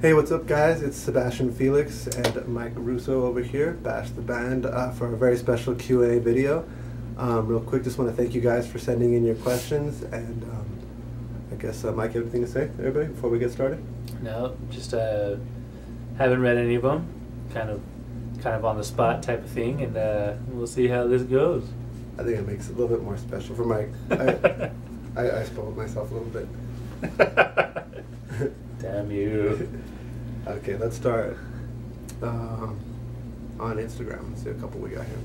Hey, what's up, guys? It's Sebastian Felix and Mike Russo over here, Bash the Band, for a very special Q&A video. Real quick, just want to thank you guys for sending in your questions, and I guess, Mike, you have anything to say, everybody, before we get started? No, just haven't read any of them. Kind of on the spot type of thing, and we'll see how this goes. I think it makes it a little bit more special for Mike. I spoiled myself a little bit. Damn you. Okay, let's start on Instagram. Let's see a couple we got here.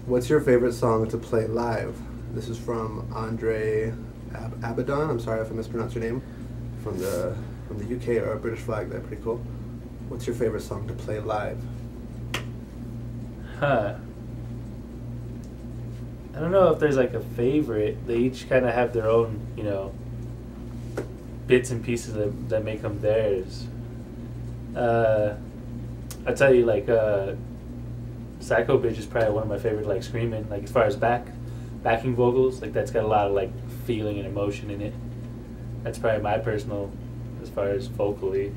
What's your favorite song to play live? This is from Andre Abaddon. I'm sorry if I mispronounced your name. From the UK, or a British flag. That's pretty cool. What's your favorite song to play live? Huh. I don't know if there's like a favorite. They each kind of have their own, bits and pieces that make them theirs. I tell you, like, Psycho Bitch is probably one of my favorite, like, screaming, like, as far as backing vocals, like, that's got a lot of, like, feeling and emotion in it. That's probably my personal, as far as vocally.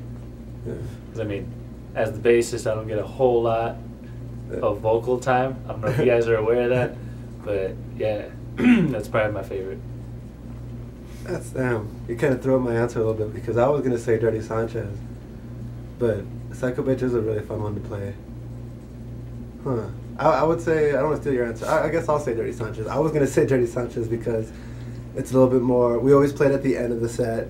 Because, I mean, as the bassist, I don't get a whole lot of vocal time. I don't know if you guys are aware of that, but, yeah, that's probably my favorite. That's damn. You kind of threw up my answer a little bit, because I was going to say Dirty Sanchez, but Psycho Bitch is a really fun one to play. Huh. I would say, I don't want to steal your answer. I guess I'll say Dirty Sanchez. I was going to say Dirty Sanchez because it's a little bit more, we always play it at the end of the set,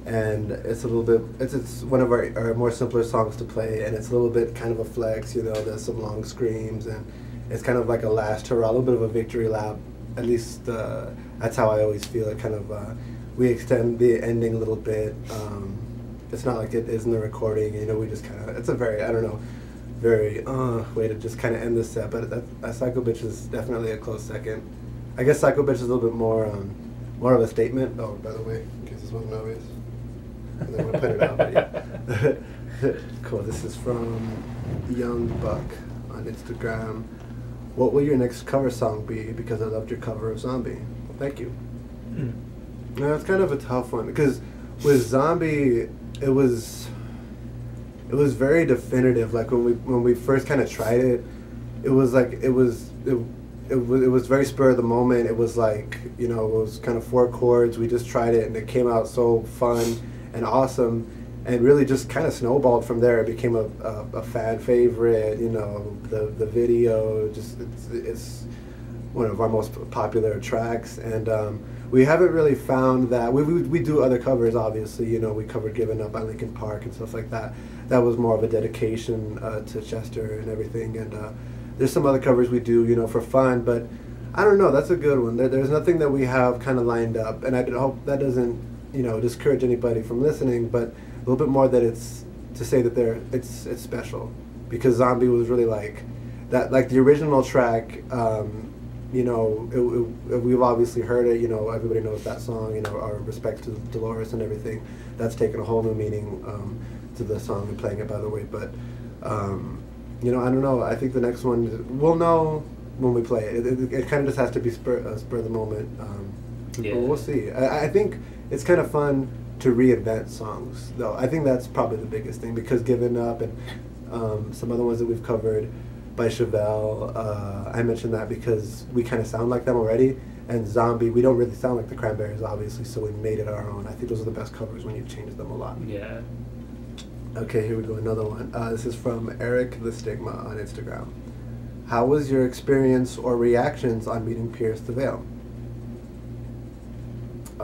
and it's a little bit, it's one of our more simpler songs to play, and it's a little bit kind of a flex, there's some long screams, and it's kind of like a last hurrah, a little bit of a victory lap. At least that's how I always feel it. Kind of, we extend the ending a little bit. It's not like it is in the recording. We just kind of. It's a very, I don't know, very way to just kind of end the set. But that Psycho Bitch is definitely a close second. I guess Psycho Bitch is a little bit more of a statement. Oh, by the way, in case this wasn't obvious, I didn't want to put it out, but yeah. Cool. This is from Young Buck on Instagram. What will your next cover song be? Because I loved your cover of Zombie. Well, thank you. No, it's kind of a tough one, because with Zombie, it was very definitive. Like when we first kind of tried it, it was very spur of the moment. It was like, it was kind of 4 chords. We just tried it, and it came out so fun and awesome. And really just kind of snowballed from there. It became a fan favorite, the video, just it's one of our most popular tracks. And we haven't really found that, we do other covers, obviously, we covered Given Up by Linkin Park and stuff like that. That was more of a dedication to Chester and everything. And there's some other covers we do, for fun, but I don't know, that's a good one. There's nothing that we have kind of lined up, and I hope that doesn't, discourage anybody from listening, but a little bit more that it's to say that it's special, because Zombie was really like that, like the original track. We've obviously heard it. Everybody knows that song. Our respect to Dolores and everything. That's taken a whole new meaning to the song and playing it, by the way. But I don't know. I think the next one we'll know when we play it. It kind of just has to be spur of the moment. Yeah. But we'll see. I think it's kind of fun to reinvent songs, though. I think that's probably the biggest thing, because Given Up and some other ones that we've covered by Chevelle, I mentioned that because we kind of sound like them already, and Zombie, we don't really sound like the Cranberries, obviously, so we made it our own. I think those are the best covers when you change them a lot. Yeah. Okay, here we go, another one. This is from Eric the Stigma on Instagram. How was your experience or reactions on meeting Pierce the Veil?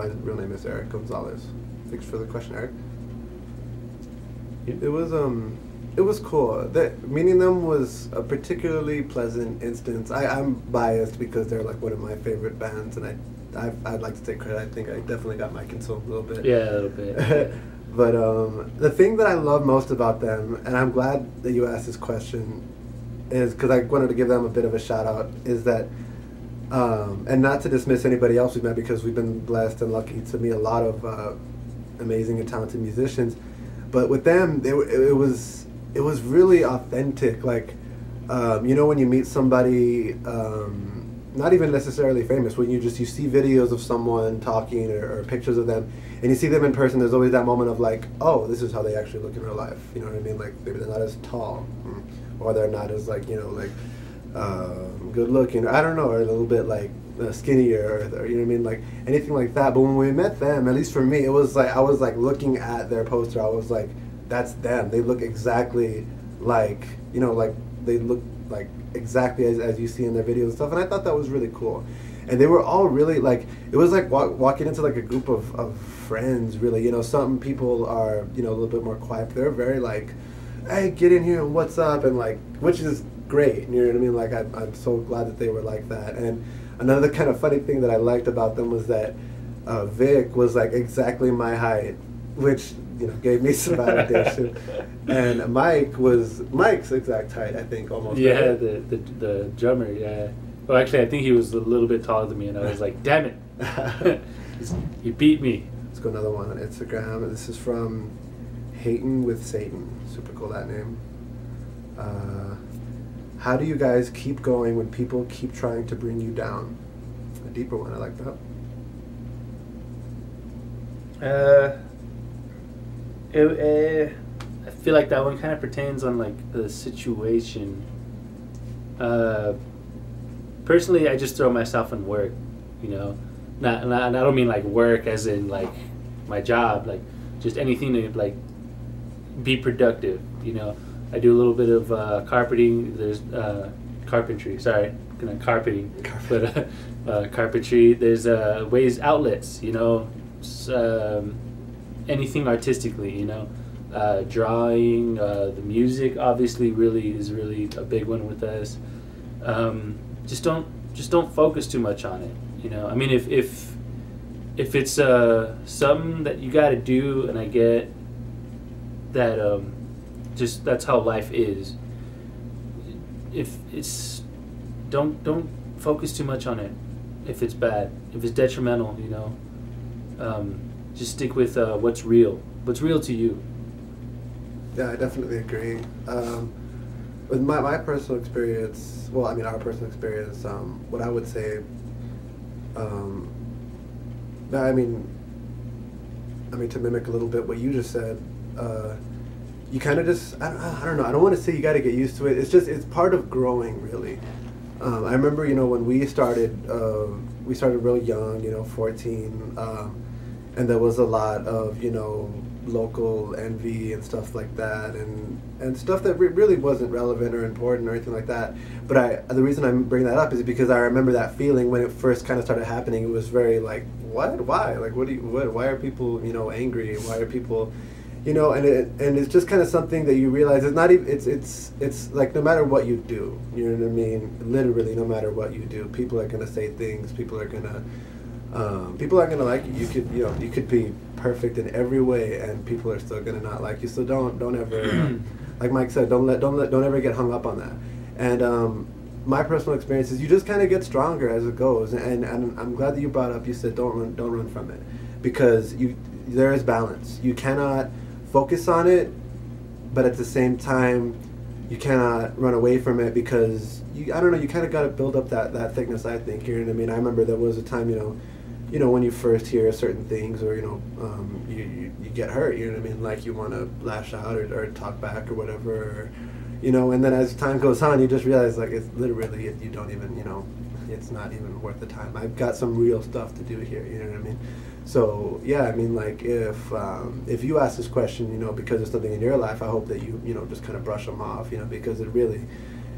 His real name is Eric Gonzalez. Thanks for the question, Eric. It was cool. Meeting them was a particularly pleasant instance. I'm biased because they're like one of my favorite bands, and I'd like to take credit. I think I definitely got my console a little bit. Yeah, a little bit. But the thing that I love most about them, and I'm glad that you asked this question, is because I wanted to give them a bit of a shout out, is that, and not to dismiss anybody else we've met, because we've been blessed and lucky to meet a lot of amazing and talented musicians, but with them, it was really authentic. Like, when you meet somebody, not even necessarily famous, when you see videos of someone talking or pictures of them, and you see them in person, there's always that moment of like, oh, this is how they actually look in real life. You know what I mean? Like maybe they're not as tall, or they're not as like, you know, like good looking. I don't know, or a little bit like skinnier, or you know what I mean, like anything like that. But when we met them, at least for me, it was like I was like looking at their poster. I was like, that's them. They look exactly like, you know, like they look like exactly as you see in their videos and stuff. And I thought that was really cool. And they were all really like, it was like walking into like a group of friends, really. You know, some people are, you know, a little bit more quiet. They're very like, hey, get in here and what's up, and like, which is great. You know what I mean? Like I'm so glad that they were like that. And another kind of funny thing that I liked about them was that Vic was like exactly my height, which, you know, gave me some validation. And Mike was Mike's exact height, I think, almost. Yeah, right? the drummer, yeah. Well, actually, I think he was a little bit taller than me, and I was like, damn it. He beat me. Let's go another one on Instagram. This is from Hatin with Satan. Super cool, that name. How do you guys keep going when people keep trying to bring you down? A deeper one, I like that. I feel like that one kind of pertains on like the situation. Personally, I just throw myself in work, you know. Not I don't mean like work as in like my job, like just anything to like be productive, you know. I do a little bit of carpeting. There's carpentry. Sorry, carpeting, but carpentry. There's outlets, you know. Anything artistically, you know. Drawing, the music obviously is really a big one with us. Just don't focus too much on it, you know. I mean, if it's something that you got to do, and I get that, just that's how life is. If it's don't focus too much on it. If it's bad, if it's detrimental, you know, just stick with what's real to you. Yeah, I definitely agree. With my personal experience, well, I mean, our personal experience, what I would say, I mean, to mimic a little bit what you just said, you kind of just, I don't know, I don't want to say you got to get used to it. It's part of growing, really. I remember, you know, when we started real young, you know, 14, and there was a lot of, you know, local envy and stuff like that, and stuff that really wasn't relevant or important or anything like that. But the reason I'm bringing that up is because I remember that feeling when it first kind of started happening. It was very like, what, why, like, why are people, you know, angry? Why are people, you know? And it's just kind of something that you realize it's not even, it's like, no matter what you do, you know what I mean? Literally, no matter what you do, people are gonna say things. People are gonna like you. You could be perfect in every way, and people are still gonna not like you. So don't ever, like Mike said, don't ever get hung up on that. And my personal experience is you just kind of get stronger as it goes. And I'm glad that you brought up. You said don't run from it, because there is balance. You cannot focus on it, but at the same time, you cannot run away from it, because you kind of got to build up that thickness. I think, you know what I mean. I remember there was a time, you know, when you first hear certain things, or, you know, you get hurt, you know what I mean? Like, you want to lash out or talk back or whatever, or, you know, and then as time goes on, you just realize, like, it's literally, you don't even, you know, it's not even worth the time. I've got some real stuff to do here, you know what I mean? So, yeah, I mean, like, if you ask this question, you know, because of something in your life, I hope that you know, just kind of brush them off, you know, because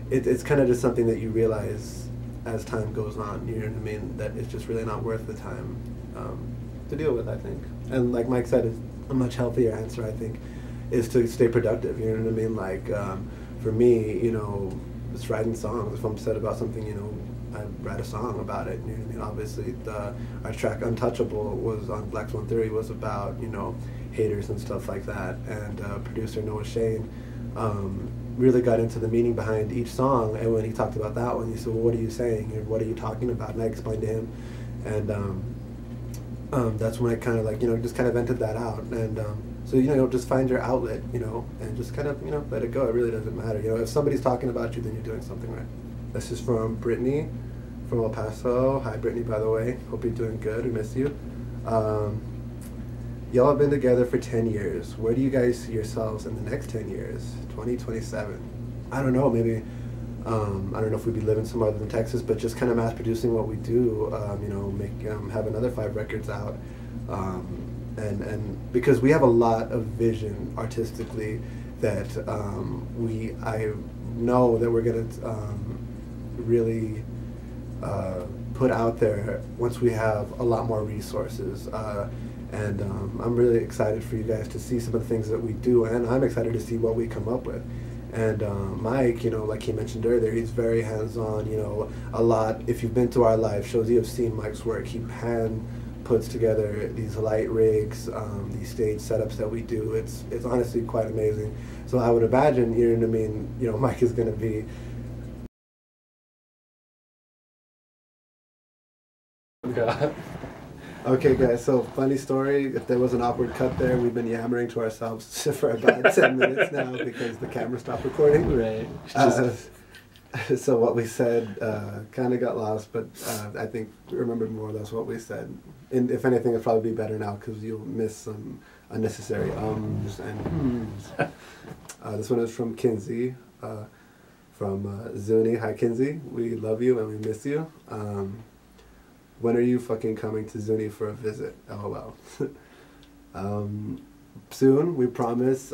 it's kind of just something that you realize as time goes on, you know what I mean, that it's just really not worth the time to deal with, I think. And like Mike said, it's a much healthier answer, I think, is to stay productive, you know what I mean? Like, for me, you know, just writing songs. If I'm upset about something, you know, I write a song about it, you know what I mean? Obviously, our track Untouchable was on Black Swan Theory, was about, you know, haters and stuff like that, and producer Noah Shane really got into the meaning behind each song. And when he talked about that one, he said, well, what are you saying, and what are you talking about? And I explained to him, and that's when I kind of, like, you know, just kind of vented that out. And so, you know, just find your outlet, you know, and just kind of, you know, let it go. It really doesn't matter, you know. If somebody's talking about you, then you're doing something right. This is from Brittany from El Paso. Hi, Brittany, by the way. Hope you're doing good. We miss you. Y'all have been together for 10 years. Where do you guys see yourselves in the next 10 years? 2027. I don't know, maybe, I don't know if we'd be living somewhere other than Texas, but just kind of mass producing what we do, have another 5 records out. And because we have a lot of vision artistically that I know that we're going to really put out there once we have a lot more resources. And I'm really excited for you guys to see some of the things that we do, and I'm excited to see what we come up with. And Mike, like he mentioned earlier, he's very hands-on, a lot. If you've been to our live shows, you have seen Mike's work. He puts together these light rigs, these stage setups that we do. It's honestly quite amazing. So I would imagine, Mike is going to be... God. Okay, guys, so funny story. If there was an awkward cut there, we've been yammering to ourselves for about 10 minutes now because the camera stopped recording. Right. So what we said kind of got lost, but I think we remembered more or less what we said. And if anything, it'll probably be better now because you'll miss some unnecessary ums and this one is from Kinsey, from Zuni. Hi, Kinsey. We love you and we miss you. When are you fucking coming to Zuni for a visit? LOL. Soon, we promise.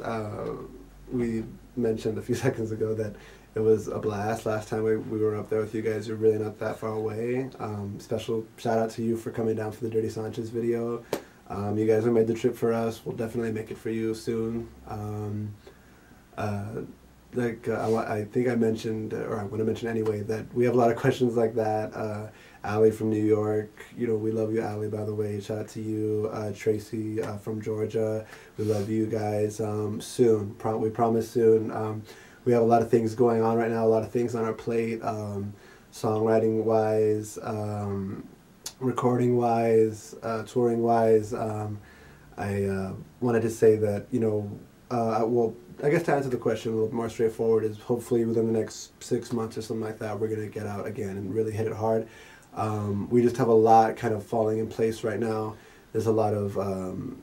We mentioned a few seconds ago that it was a blast last time we were up there with you guys. You're really not that far away. Special shout out to you for coming down for the Dirty Sanchez video. You guys have made the trip for us. We'll definitely make it for you soon. I think I mentioned, or I want to mention anyway, that we have a lot of questions like that. Allie from New York, we love you, Allie, by the way. Shout out to you. Tracy from Georgia, we love you guys. Soon, we promise soon. We have a lot of things going on right now, a lot of things on our plate, songwriting-wise, recording-wise, touring-wise. I wanted to say that, I guess to answer the question a little more straightforward is hopefully within the next 6 months or something like that, we're going to get out again and really hit it hard. We just have a lot kind of falling in place right now. There's a lot of, when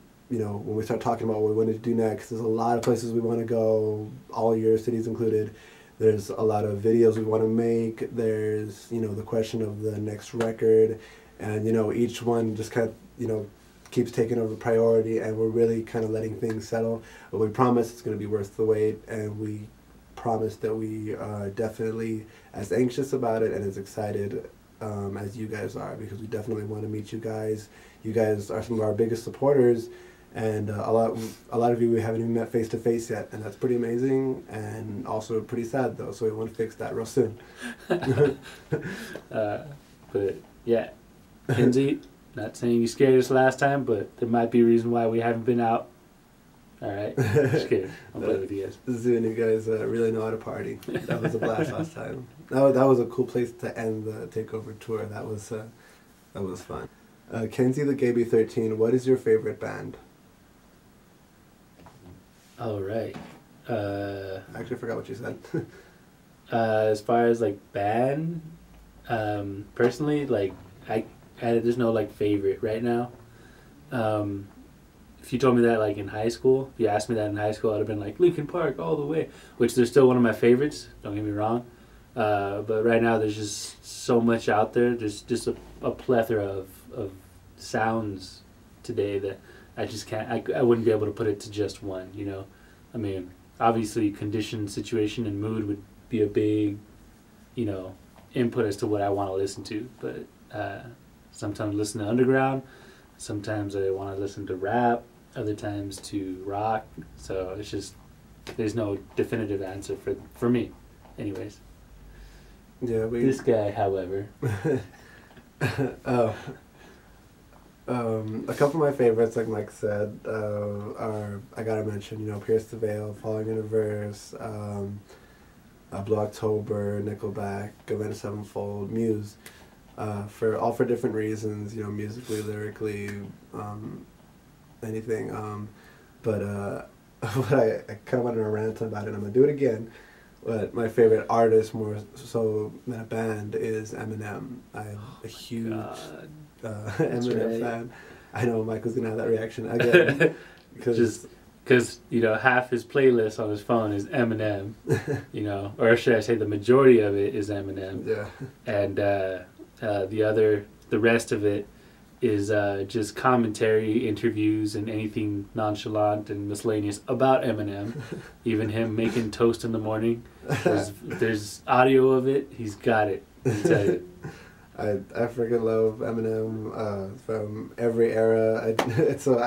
we start talking about what we want to do next, there's a lot of places we want to go, all your cities included. There's a lot of videos we want to make. There's, the question of the next record. And, each one just kind of, keeps taking over priority, and we're really kind of letting things settle. But we promise it's going to be worth the wait, and we promise that we are definitely as anxious about it and as excited as you guys are, because we definitely want to meet you guys. You guys are some of our biggest supporters, and a lot of you we haven't even met face to face yet, and that's pretty amazing and also pretty sad though. So we want to fix that real soon. But yeah, Kinsey, not saying you scared us last time, but there might be a reason why we haven't been out. All right, just kidding. I'll play with you guys. Zuni, you guys really know how to party. That was a blast last time. That was a cool place to end the Takeover tour. That was fun. Kenzie the Gaby 13, what is your favorite band? All right. I actually forgot what you said. As far as like band, personally, like there's no like favorite right now. If you told me that like in high school, if you asked me that in high school, I'd have been like Linkin Park all the way, which they're still one of my favorites, don't get me wrong. But right now there's just so much out there. There's just a plethora of sounds today that I just can't, I wouldn't be able to put it to just one, I mean, obviously condition, situation, and mood would be a big, input as to what I want to listen to. But sometimes I listen to underground, sometimes I want to listen to rap, other times to rock. So it's just, there's no definitive answer for me, anyways. Yeah, this guy, however. A couple of my favorites, like Mike said, are, I gotta mention, Pierce the Veil, Falling in Reverse, Blue October, Nickelback, Avenged Sevenfold, Muse, for different reasons, musically, lyrically, anything. But what I kind of wanted to rant about it, and I'm gonna do it again. But my favorite artist, more so than a band, is Eminem. I'm a huge Eminem fan. I know Michael's gonna have that reaction again. Just because, you know, half his playlist on his phone is Eminem, you know, or should I say the majority of it is Eminem. Yeah. And the rest of it is just commentary, interviews, and anything nonchalant and miscellaneous about Eminem. Even him making toast in the morning. There's audio of it. He's got it. I tell you. I freaking love Eminem from every era. I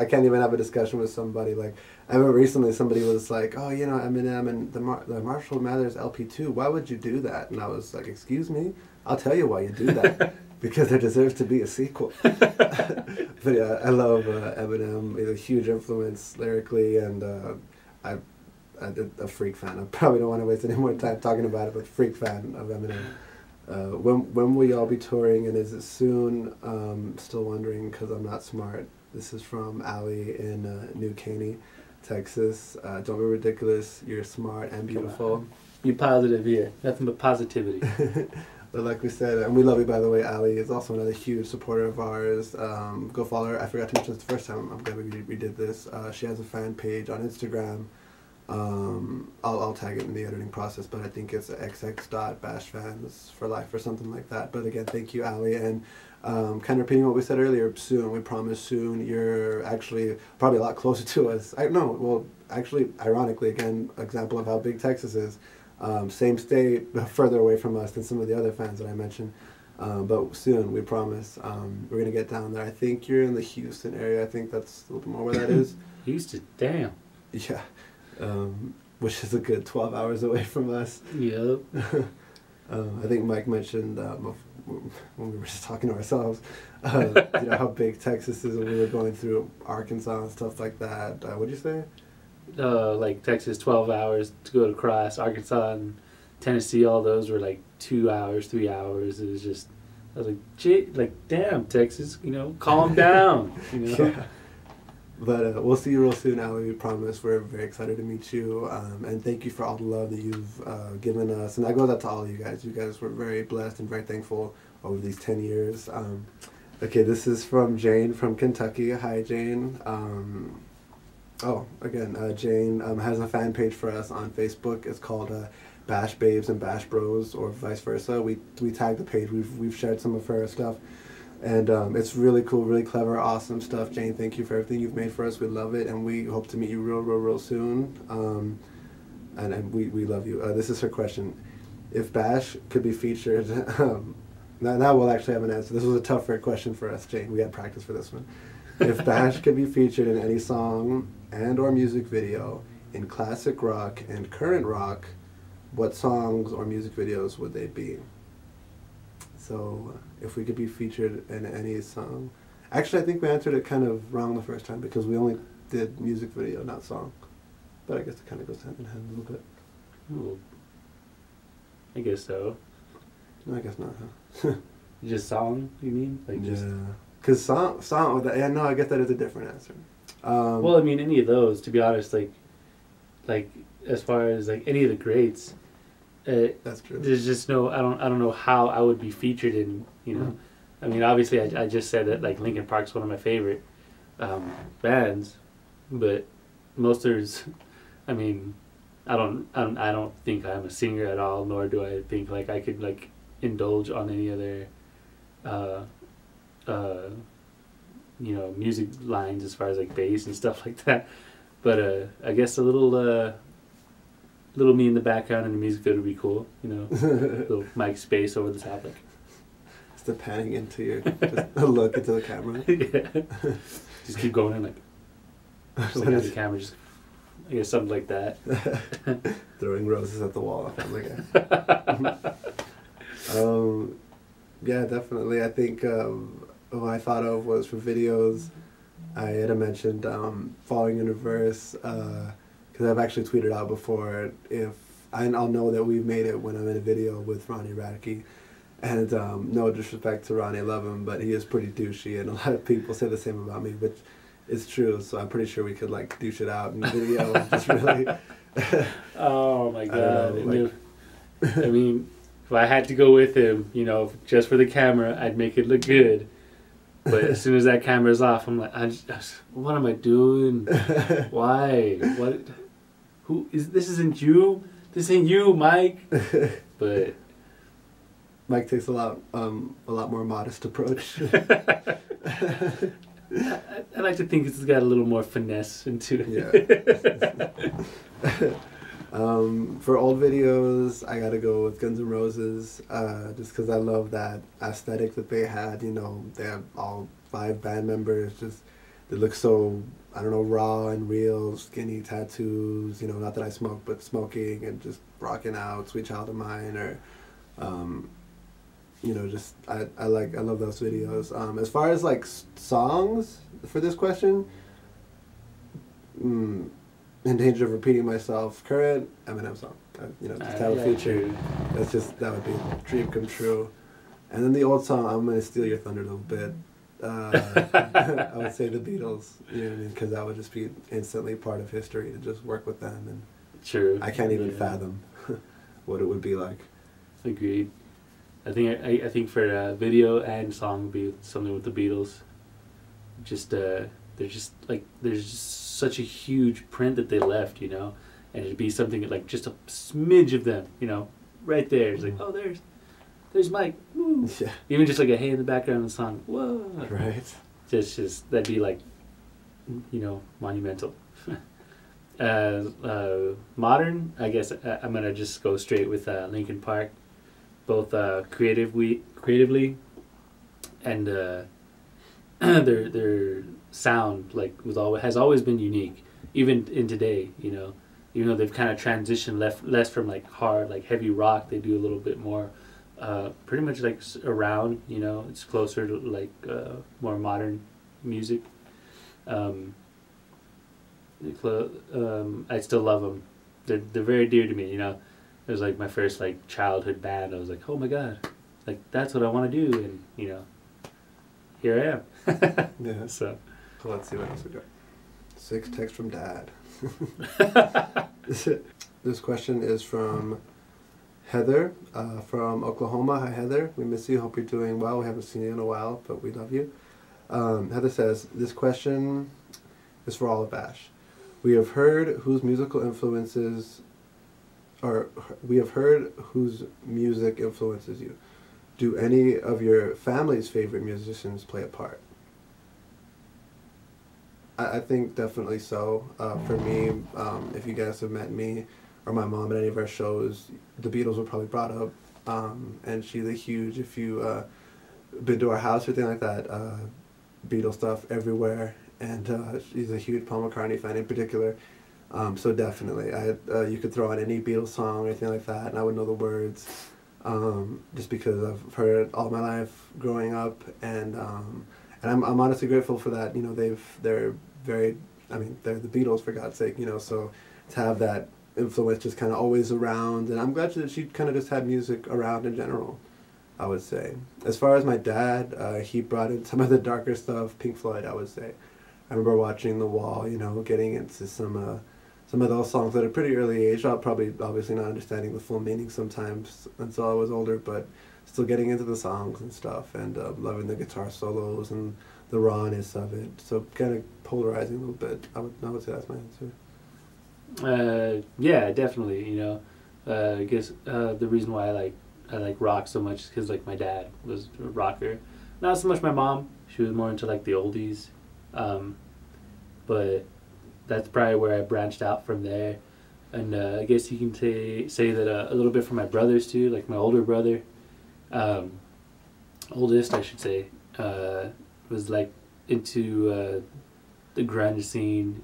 can't even have a discussion with somebody. Like, I remember recently somebody was like, oh, you know, Eminem and the Marshall Mathers LP2, why would you do that? And I was like, excuse me? I'll tell you why you do that. Because there deserves to be a sequel. But yeah, I love Eminem. He's a huge influence lyrically, and I'm a freak fan. I probably don't want to waste any more time talking about it, but freak fan of Eminem. When will y'all be touring, and is it soon? Still wondering because I'm not smart. This is from Ali in New Caney, Texas. Don't be ridiculous. You're smart and beautiful. Be positive here. Nothing but positivity. But like we said, and we love you, by the way, Ali is also another huge supporter of ours. Go follow her. I forgot to mention this the first time. I'm glad we did this. She has a fan page on Instagram. I'll tag it in the editing process, but I think it's xx.bashfansforlife or something like that. But again, thank you, Ali. And kind of repeating what we said earlier, soon, we promise soon, you're actually probably a lot closer to us. Actually, ironically, again, example of how big Texas is. Same state, further away from us than some of the other fans that I mentioned. But soon, we promise, we're going to get down there. I think you're in the Houston area. I think that's a little bit more where that is. Houston, damn. Yeah. Which is a good 12 hours away from us. Yep. I think Mike mentioned when we were just talking to ourselves, you know, how big Texas is, and we were going through Arkansas and stuff like that. What did you say? Like Texas, 12 hours to go across. Arkansas and Tennessee, all those were like 2 hours, 3 hours. It was just, I was like, gee, like, damn, Texas, you know, calm down. You know? Yeah. But we'll see you real soon, Ali. We promise. We're very excited to meet you. And thank you for all the love that you've given us. And that goes out to all of you guys. You guys were very blessed and very thankful over these 10 years. Okay, this is from Jane from Kentucky. Hi, Jane. Jane has a fan page for us on Facebook. It's called Bash Babes and Bash Bros, or vice versa. We tagged the page. We've shared some of her stuff. And it's really cool, really clever, awesome stuff. Jane, thank you for everything you've made for us. We love it, and we hope to meet you real soon. And we love you. This is her question. If Bash could be featured, now we'll actually have an answer. This was a tougher question for us, Jane. We had practice for this one. If Bash could be featured in any song and or music video in classic rock and current rock, what songs or music videos would they be? So if we could be featured in any song. Actually, I think we answered it kind of wrong the first time because we only did music video, not song. But I guess it kind of goes hand in hand a little bit. Ooh. I guess so. No, I guess not, huh? Just song, you mean? Like just... Yeah. Because song, yeah, no, I guess that is a different answer. Well, I mean, any of those, to be honest, like as far as like any of the greats, that's true. There's just no, I don't know how I would be featured in, you know. I mean, obviously, I just said that like Linkin Park's one of my favorite bands, but most there's, I mean, I don't think I'm a singer at all, nor do I think like I could like indulge on any other, you know, music lines as far as like bass and stuff like that. But I guess a little me in the background in the music video would be cool, you know. Little mic space over the top, like. Just the panning into your, just a look into the camera. Yeah. Just keep going in like. Just like at the camera, just. I guess something like that. Throwing roses at the wall. Yeah, definitely. I think what I thought of was for videos, I had mentioned Falling in Reverse, because I've actually tweeted out before if I'll know that we've made it when I'm in a video with Ronnie Radke. And no disrespect to Ronnie, I love him, but he is pretty douchey, and a lot of people say the same about me, which is true. So I'm pretty sure we could like douche it out in the video and just really. Oh my god! I mean, if I had to go with him, you know, just for the camera, I'd make it look good. But as soon as that camera's off, I'm like, what am I doing? Why? What? Who is this? Isn't you? This ain't you, Mike. But Mike takes a lot more modest approach. I like to think it's got a little more finesse into it. Yeah. For old videos, I gotta go with Guns N' Roses, just because I love that aesthetic that they had. You know, they have all 5 band members. Just they look so, I don't know, raw and real. Skinny tattoos. You know, not that I smoke, but smoking and just rocking out. Sweet Child of Mine, or you know, just I love those videos. As far as like songs for this question, in danger of repeating myself, current Eminem song. You know, just have a feature. That would be a dream come true. And then the old song, I'm gonna steal your thunder a little bit. I would say the Beatles. You know what I mean? Because that would just be instantly part of history to just work with them, and true. I can't even fathom what it would be like. Agreed. I think for video and song would be something with the Beatles. Just there's just such a huge print that they left, you know, and it'd be something like just a smidge of them, you know, right there. It's like, oh, there's Mike. Woo. Yeah. Even just like a hey in the background of the song. Whoa. Right. Just that'd be like, you know, monumental. Modern, I guess I'm gonna just go straight with Linkin Park. Both creatively and their sound has always been unique, even in today. You know, even though they've kind of transitioned less from like hard, like heavy rock, they do a little bit more, pretty much like around. You know, it's closer to like more modern music. I still love them. They're very dear to me. You know. It was like my first like childhood band. I was like, oh my god, like that's what I want to do, and you know, here I am. Yeah. So let's see what else we got. 6 texts from Dad. This question is from Heather from Oklahoma. Hi Heather, we miss you. Hope you're doing well. We haven't seen you in a while, but we love you. Heather says this question is for all of Ash. We have heard whose music influences you. Do any of your family's favorite musicians play a part? I think definitely so. For me, if you guys have met me or my mom at any of our shows, the Beatles were probably brought up, and she's a huge, if you been to our house or anything like that, Beatles stuff everywhere, and she's a huge Paul McCartney fan in particular. So definitely, you could throw on any Beatles song or anything like that, and I would know the words, just because I've heard it all my life growing up, and I'm honestly grateful for that. You know, they're the Beatles, for God's sake. You know, so to have that influence just kind of always around, and I'm glad that she kind of just had music around in general, I would say. As far as my dad, he brought in some of the darker stuff, Pink Floyd, I would say. I remember watching The Wall, you know, getting into some of those songs at a pretty early age, obviously not understanding the full meaning sometimes until I was older, but still getting into the songs and stuff, and loving the guitar solos and the rawness of it. So kind of polarizing a little bit. I would say that's my answer. Yeah, definitely. You know, I guess the reason why I like rock so much is because like my dad was a rocker. Not so much my mom. She was more into like the oldies, but that's probably where I branched out from there. And I guess you can say that a little bit for my brothers too, like my older brother, oldest I should say, was like into the grunge scene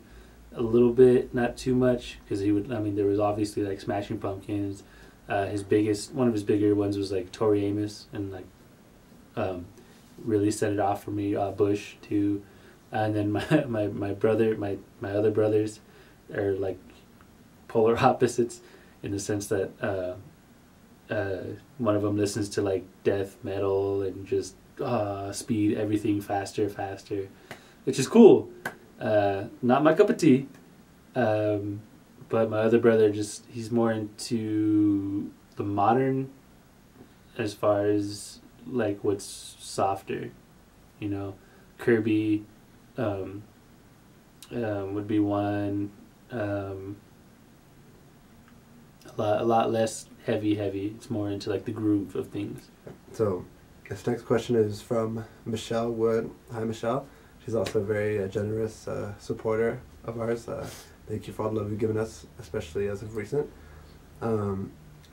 a little bit, not too much, because there was obviously like Smashing Pumpkins. One of his bigger ones was like Tori Amos, and like really set it off for me. Bush too. And then my other brothers are like polar opposites, in the sense that one of them listens to like death metal and just speed everything faster, which is cool. Not my cup of tea. But my other brother he's more into the modern, as far as like what's softer, you know. Kirby would be one. A lot less heavy. It's more into like the groove of things. So, this next question is from Michelle Wood. Hi, Michelle. She's also a very generous supporter of ours. Thank you for all the love you've given us, especially as of recent.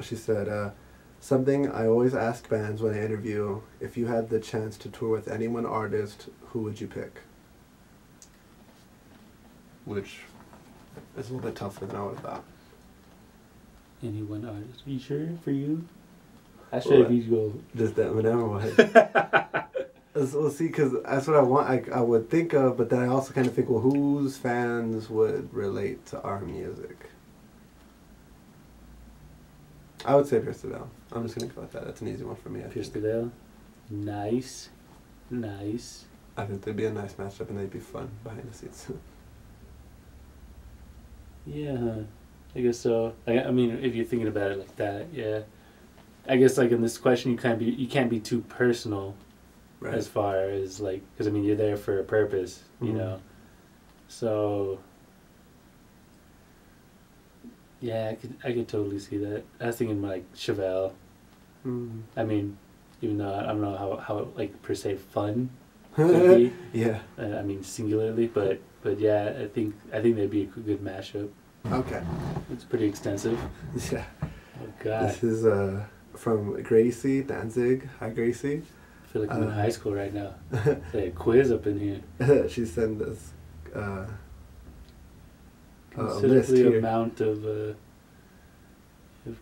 She said, something I always ask bands when I interview, if you had the chance to tour with any one artist, who would you pick? Which is a little bit tougher than I would have thought. Any one artist? Are you sure for you? I should have you go. Just that whenever one. We'll see, because that's what I want. I would think of, but then I also kind of think, well, whose fans would relate to our music? I would say Pierce the Veil. I'm just going to go with that. That's an easy one for me. Pierce the Veil. Nice. I think they'd be a nice matchup and they'd be fun behind the scenes. Yeah, I guess so. I mean, if you're thinking about it like that, yeah. I guess like in this question, you can't be too personal, right, as far as like, because I mean you're there for a purpose, you know. So yeah, I could totally see that. I was thinking like Chevelle. I mean, even though I don't know how like per se fun could be. Yeah. I mean singularly, but yeah, I think they'd be a good mashup. Okay. It's pretty extensive. Yeah. Oh God. This is from Gracie Danzig. Hi, Gracie. I feel like I'm in high school right now. Say a quiz up in here. She sent us a list considerably here. amount of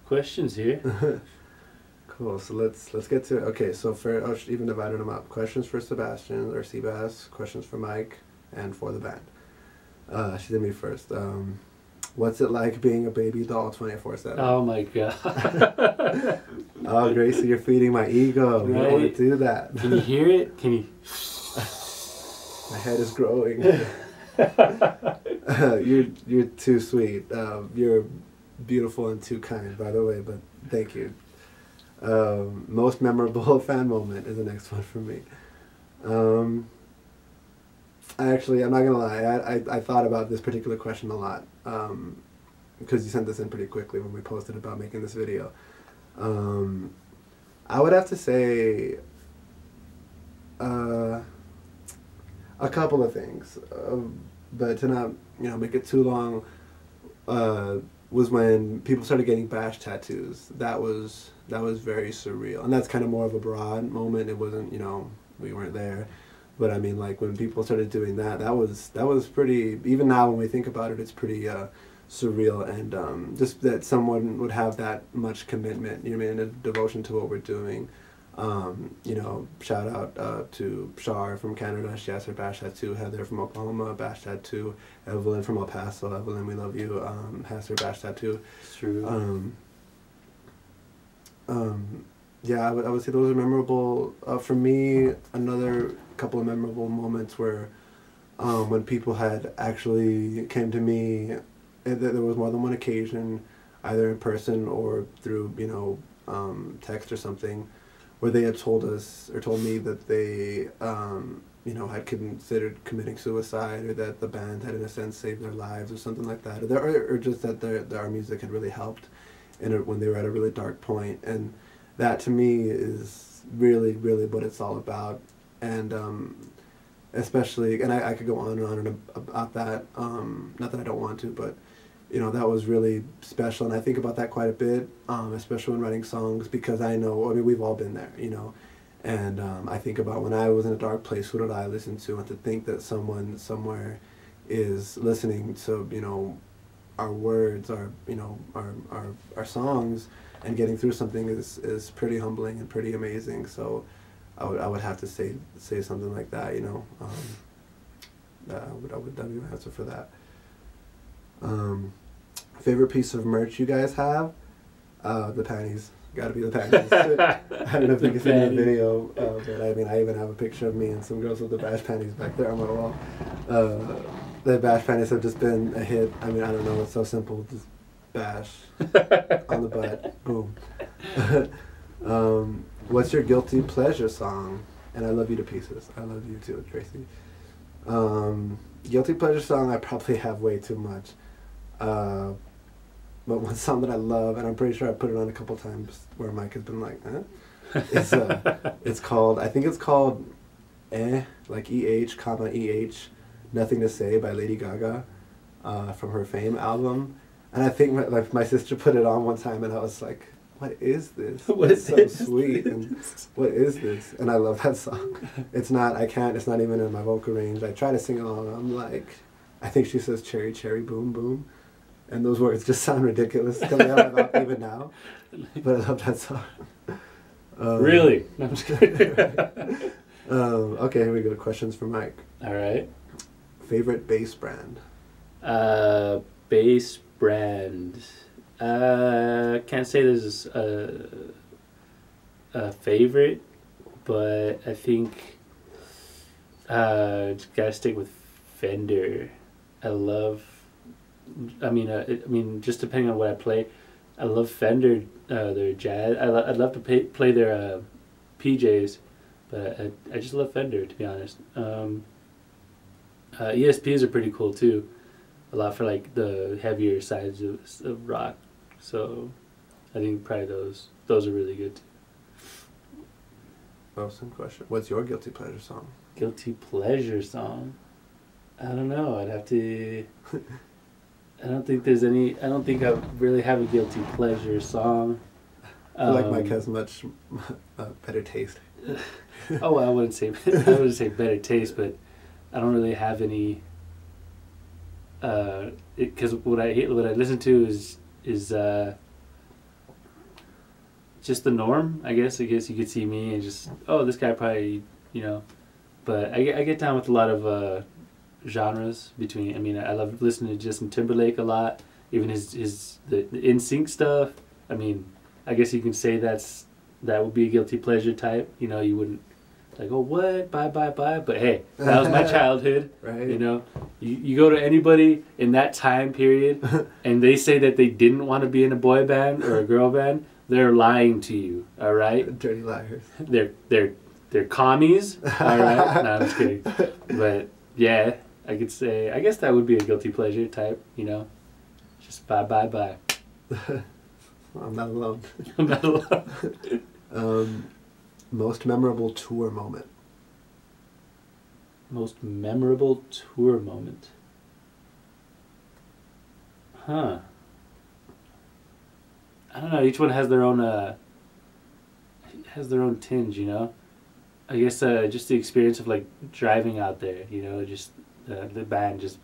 questions here. Cool. So let's get to it. Okay. So I'll even divided them up. Questions for Sebastian or Seabass. Questions for Mike, and for the band. She did me first. What's it like being a baby doll 24/7? Oh my God. Oh, Gracie, you're feeding my ego. Right? You don't want to do that. Can you hear it? Can you? My head is growing. You're too sweet. You're beautiful and too kind, by the way. But thank you. Most memorable fan moment is the next one for me. Actually, I'm not gonna lie. I thought about this particular question a lot because you sent this in pretty quickly when we posted about making this video. I would have to say a couple of things, but to not make it too long. Was when people started getting Bash tattoos. That was very surreal, and that's kind of more of a broad moment. It wasn't we weren't there. But I mean, like when people started doing that, that was pretty. Even now, when we think about it, it's pretty surreal, and just that someone would have that much commitment. You know what I mean? And a devotion to what we're doing. Shout out to Shar from Canada. She has her Bash tattoo. Heather from Oklahoma, Bash tattoo. Evelyn from El Paso. Evelyn, we love you. Has her Bash tattoo. It's true. Yeah, I would say those are memorable. For me, another couple of memorable moments were when people had actually came to me. There was more than one occasion, either in person or through text or something, where they had told me that they had considered committing suicide, or that the band had in a sense saved their lives or something like that, or just that our music had really helped when they were at a really dark point. And that to me is really, really what it's all about. And especially, and I could go on and on about that, not that I don't want to, but that was really special, and I think about that quite a bit, especially when writing songs, because I mean, we've all been there, and I think about when I was in a dark place, who did I listen to, and to think that someone somewhere is listening to, our words, our songs, and getting through something is pretty humbling and pretty amazing. So I would have to say something like that, that'd be my answer for that. Favorite piece of merch you guys have? The panties. Gotta be the panties. I don't know if you can see the video, but I mean, I even have a picture of me and some girls with the Bash panties back there on my wall. The Bash panties have just been a hit. I mean, I don't know, it's so simple. Just Bash on the butt. Boom. What's your guilty pleasure song? and I love you to pieces. I love you too, Tracy. Guilty pleasure song, I probably have way too much. But one song that I love, and I'm pretty sure I put it on a couple times where Mike has been like, it's called, I think it's called like E-H, comma E-H, Nothing to Say by Lady Gaga, from her Fame album. And I think my sister put it on one time and I was like, what is this? It's so sweet. And what is this? And I love that song. It's not even in my vocal range. I try to sing along. I'm like, I think she says cherry, cherry, boom, boom. And those words just sound ridiculous coming out of my mouth even now. But I love that song. Really? No, I'm just kidding. Okay, here we go. Questions for Mike. All right. Favorite bass brand? Bass brand. Can't say there's a favorite, but I think just gotta stick with Fender. I mean, just depending on what I play, I love Fender. Their jazz. I'd love to play their PJs, but I just love Fender, to be honest. ESPs are pretty cool too, a lot for like the heavier sides of rock. So I think probably those are really good too. Awesome question. What's your guilty pleasure song? Guilty pleasure song? I don't know. I'd have to. I don't think there's any. I don't think I really have a guilty pleasure song. I feel like Mike has much better taste. Oh, I wouldn't say better taste, but I don't really have any. Because what I listen to is just the norm. I guess you could see me and just, oh, this guy probably, but I get down with a lot of genres between. I mean, I love listening to Justin Timberlake a lot, even the NSYNC stuff. I mean, I guess you can say that would be a guilty pleasure type. You wouldn't like, oh, what, bye, but hey, that was my childhood. Right. You go to anybody in that time period and they say that they didn't want to be in a boy band or a girl band, they're lying to you. All right. Dirty liars. They're commies. All right. No, I'm just kidding. But yeah, I could say, I guess that would be a guilty pleasure type. Just bye. I'm not alone. I'm not alone. Most memorable tour moment? Most memorable tour moment? Huh. I don't know. Each one has their own tinge, I guess just the experience of like driving out there, just the band just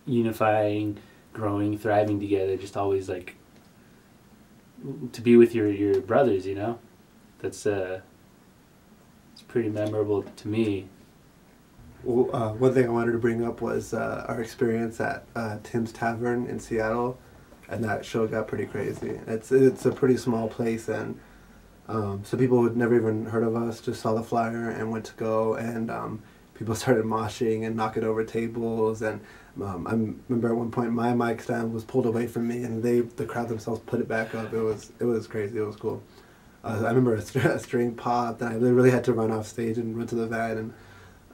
unifying, growing, thriving together, just always like to be with your brothers, that's it's pretty memorable to me. Well, one thing I wanted to bring up was our experience at Tim's Tavern in Seattle, and that show got pretty crazy. It's a pretty small place, and so people who'd never even heard of us just saw the flyer and went to go, and people started moshing and knocking over tables, and I remember at one point my mic stand was pulled away from me, and the crowd themselves put it back up. It was crazy. It was cool. I remember a string popped, and I literally had to run off stage and run to the van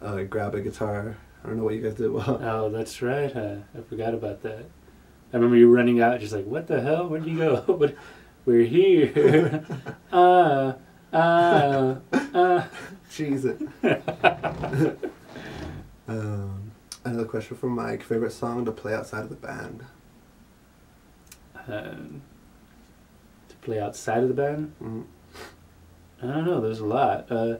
and grab a guitar. I don't know what you guys did well. Oh, that's right. I forgot about that. I remember you running out, just like, what the hell? Where'd you go? But we're here. Cheese it. Another question from Mike. Favorite song to play outside of the band? To play outside of the band? Mm-hmm. I don't know. There's a lot. I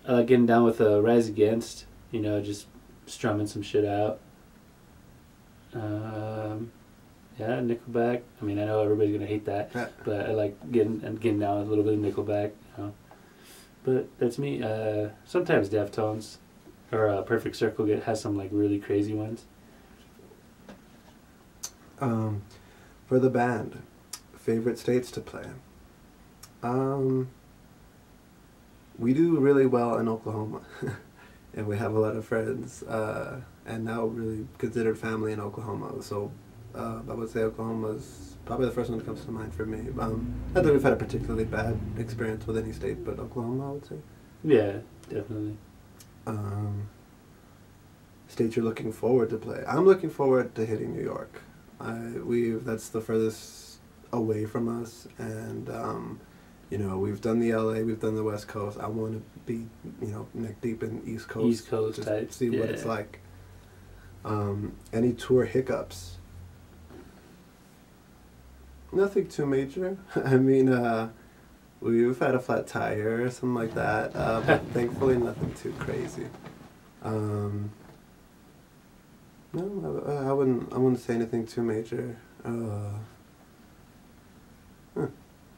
like getting down with Rise Against. Just strumming some shit out. Yeah, Nickelback. I mean, I know everybody's gonna hate that, but I like getting down with a little bit of Nickelback. But that's me. Sometimes Deftones or Perfect Circle has some like really crazy ones. For the band, favorite states to play? We do really well in Oklahoma, and we have a lot of friends, and now really considered family in Oklahoma. So I would say Oklahoma's probably the first one that comes to mind for me. Not that we've had a particularly bad experience with any state, but Oklahoma, I would say. Yeah, definitely. State you're looking forward to play. I'm looking forward to hitting New York. That's the furthest away from us, and we've done the LA, we've done the West Coast. I want to be neck deep in East Coast. East Coast just type. see what it's like. Any tour hiccups? Nothing too major. I mean, we've had a flat tire or something like that, but thankfully nothing too crazy. No, I wouldn't say anything too major.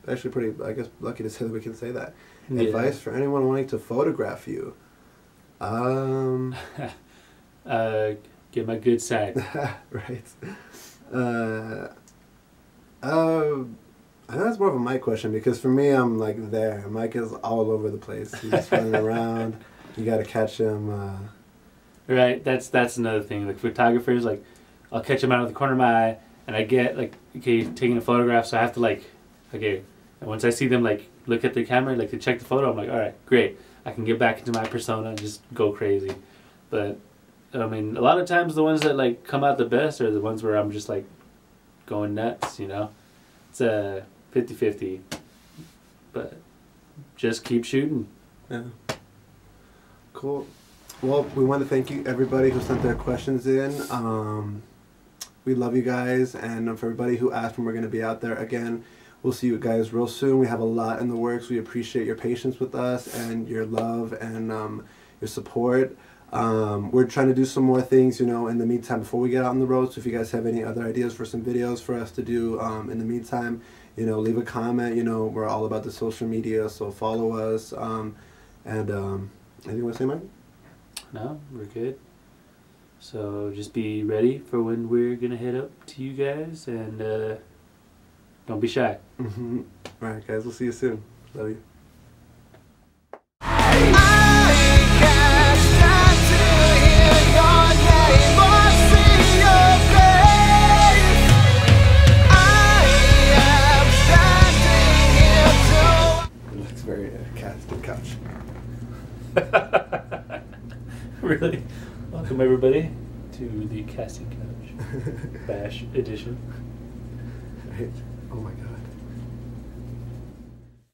Actually, pretty, I guess, lucky to say that we can say that. Yeah. Advice for anyone wanting to photograph you? Get my good side. Right. I know that's more of a Mike question, because for me, I'm like there. Mike is all over the place. He's just running around. You got to catch him. Right. That's another thing. Like photographers, like I'll catch them out of the corner of my eye, and I get like, okay, taking a photograph, so I have to like, okay. And once I see them like look at the camera, like to check the photo, I'm like, all right, great. I can get back into my persona and just go crazy. But I mean, a lot of times the ones that like come out the best are the ones where I'm just like going nuts, It's a 50-50. But just keep shooting. Yeah. Cool. Well, we want to thank you, everybody who sent their questions in. We love you guys, and for everybody who asked when we're going to be out there again, we'll see you guys real soon. We have a lot in the works. We appreciate your patience with us and your love and your support. We're trying to do some more things, in the meantime before we get out on the road. So if you guys have any other ideas for some videos for us to do in the meantime, leave a comment. We're all about the social media, so follow us. And anything you want to say, Mike? No, we're good. So just be ready for when we're going to head up to you guys, and don't be shy. Mm-hmm. All right, guys, we'll see you soon. Love you. Looks very casted couch. Really? Welcome everybody to the Casting Couch Bash edition. Right. Oh my God.